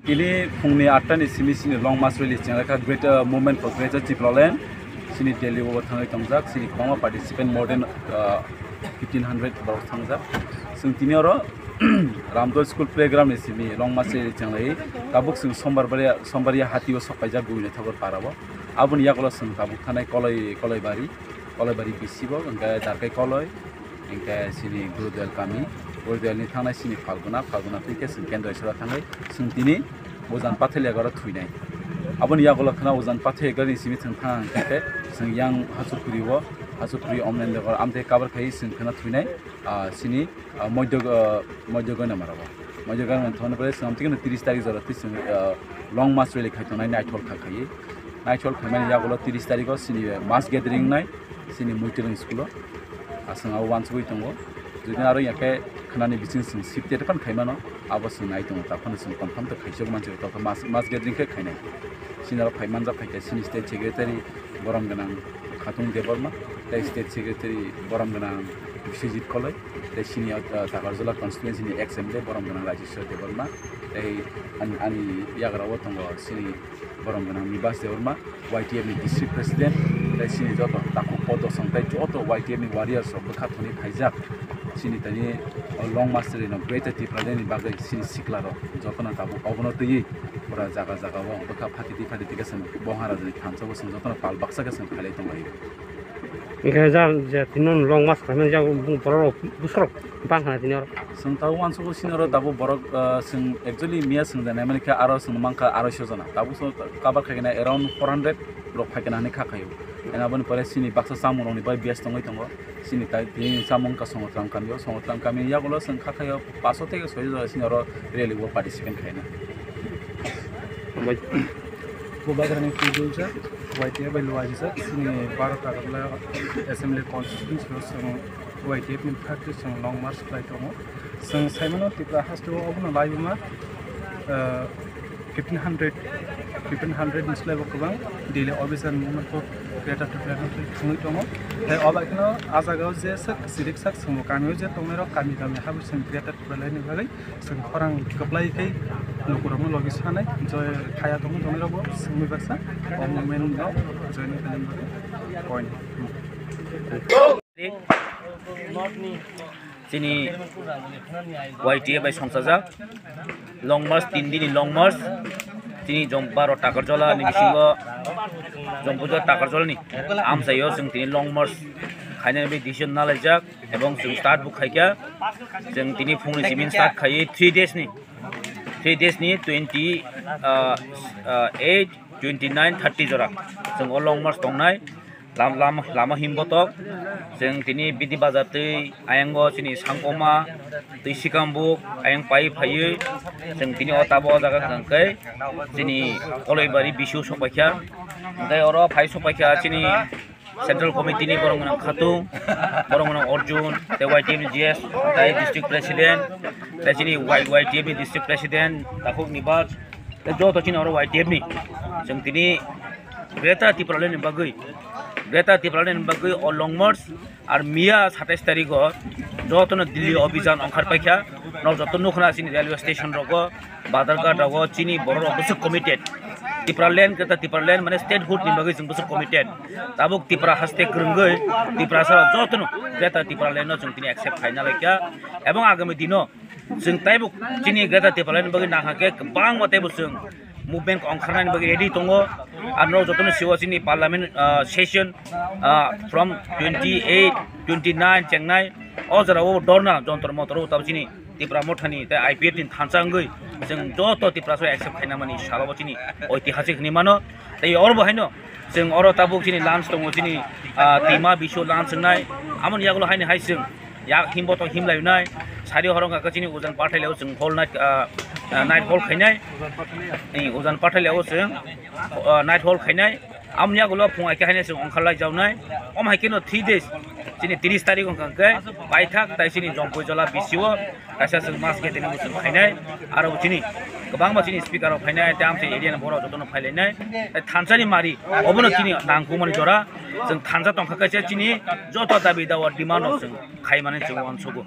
Kini fungni 8 ni simi sini long march rally changaka great movement for greater Chiploland sini Delhi over thangai tongjak sini kwama participant more than 1500 about thangjak sing tini oro Ramdol school playground ni simi long march rally changlai tabuk sing sombar ya hati o sopaijak guine thabor parabo abun yakolo sing tabuk thanai koloi bari bisibo engka darkai koloi engka sini Gurudel kami Gurudel ni thangnai sini Falguna tike sing kendra isra thangai sing tini Ozan pathel yagara thuinai abon yakolo khana Ozan pathel gari simi thang kete sing yang hasupuri omnen degar amte cover khai sing khana thuinai sini mojdogana marabo mojdogana thon pare sing amte 30 tarikh jara sing long march rally khai tonai naithol khai naithol khamani yakolo 30 tarikh sini mass gathering nai sini muitiling school asang aw wansugoi tongo যদি আরো ইয়াকে খানানি বিচিং সিং সিফতে তখন খাইমানো আবসং নাই দङ তখন Singh confirm তো খাইজক মানছে তখন মাস গেদ্রিং কে খাইনাই সিনার ফাইমান যা ফাইকে সিনি স্টেট সেক্রেটারি বরম গনাং খাতুন দেবর্মা তাই স্টেট সেক্রেটারি বরম গনাং বিশ্বজিৎ কলয় তাই সিনি তাগারজলা কনস্টিটুয়েন্সিনি এক্স এমএলএ বরম গনাং রাজেশ্বর দেবর্মা তাই আনি ইয়াগরাও দङ সিনি বরম গনাং নিবাস Debbarma YTF ni district president তাই সিনি যত তাকো পদ সংতাই যত YTF ni warriors of খাতুনি খাইজাক sini tani long master no greater Chiploland ni bagai sini siklaro jotona tabu obono tui pura jaga wo baka phatiti ke sam bohara jani thanso bo jotona pal baksa ke sam khalai tongai ikha ja tinon long mas khamen ja boro busro bang khana tinor sing taw wanso ko sinoro tabu borok sing actually mia sing dana mane ka aro sing mangka aro shojana tabu so kabar khagena around 400 rok phagena ni khakayo ena bon pare sini baksa samon ni bai bias tongai tongo sini tai tin samong ka songotram kami yakolo sing khakayo 500 থেকে 600 sinoro really wo participant khaina Bobagrani Kudulja, YTF by Luajisa, sini Barakala Assembly Constitution, YTF in practice on long march flight. So Simon Tipra has to open a live 1500 in slave of Kubang, daily always and movement for greater to Tomo. The Obakino, as I go, Civic Sax, Mokamuja, Tomero, Kamikami, have some greater to Berlin Valley, some Korang Kaplai, Lokuromo Logisana, Joy Kayatomo, Tomero, Simiversa, or Moment now, joining the point. Sini YTF by Somsaza, long march, Tindini long march, Tini Jomparo Takarjola, Nikisingo, Jompujo Takarjol ni, Amsayo, Tini long march, Hanabi decision knowledge, Ebong start book Haika, Tini Fung Simin start Kai 3 days ni, 28, 29, 30 Jora, all long march Tongnai. Lama himbotok, sing tini biti bazate, ayango sini sangkoma, tisikambu, ayang pai payu, sing tini otabo jaga kangkai, sini koloi bari bisu sopakya, dai oro pai sopakya sini Central Committee ni borong nang Khatung, borong nang Arjun, the YTF GS, dai District President, dai sini YTF District President, takuk nibaj, dai jo to sini oro YTF ni, sing tini Greater Chiploland bagai. Greater Chiploland bagai or long march আর মিয়া 27 তারিখ যতন দিল্লি অভিযান অংখার পাইখা ন যতন নখনা চিনি railway station রগ বাদারঘাট রগ চিনি বড় অবশ্য committed Tipra land kata Tipra land mana statehood ni bagi jeng besar committed. Tabuk Tipra haste kerenggai Tipra sara jotno kata Tipra land no jeng tini accept final lagi. Ebang agami dino jeng taibuk cini kata Tipra land bagi nak hake bang mate buseng movement angkaran bagi ready tongo. Arno jotno siwa sini parliament session from 28, 29 Chennai. Oh jara wo dorna jontor motor tab sini Tipra mothani te IPF tin thansanggai jeng joto Tipra so accept khaina mani salabo sini oitihasik ni mano tei or bahaino jeng oro tabuk sini lunch tongo sini tima bisho lunch ngai amon yagulo haini haising ya himbo to himlai nai sari horong ka sini ujan pathaileo jeng whole night hall khainai ei ujan pathaileo jeng night hall khainai amnya gulo phungai ka haine jeng ongkhalai jawnai om haikeno 3 days sini 30 tarik ongkangke paithak tai sini jongpoi jola bisiwo kaisa jeng mas ke tini musung khainai aro sini kebang sini speaker of khainai tam se area boro jotono phailai thansani mari obono sini nangkumani jora jeng thansa tongkha kaisa sini joto dabi dawa demand jeng khai mane jeng onsogo